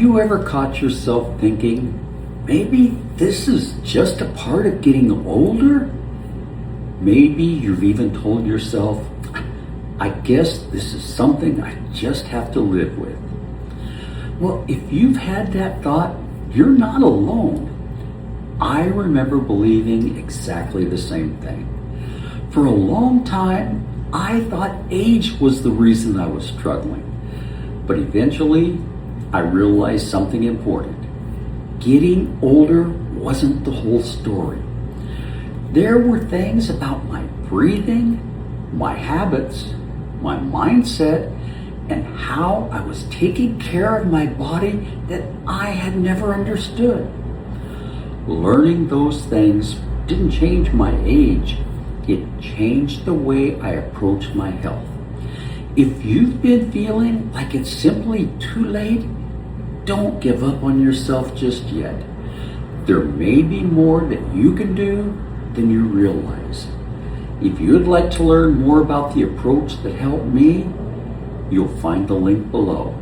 You ever caught yourself thinking, maybe this is just a part of getting older? Maybe you've even told yourself, I guess this is something I just have to live with. Well, if you've had that thought, you're not alone. I remember believing exactly the same thing. For a long time, I thought age was the reason I was struggling. But eventually, I realized something important. Getting older wasn't the whole story. There were things about my breathing, my habits, my mindset, and how I was taking care of my body that I had never understood. Learning those things didn't change my age. It changed the way I approach my health. If you've been feeling like it's simply too late, don't give up on yourself just yet. There may be more that you can do than you realize. If you'd like to learn more about the approach that helped me, you'll find the link below.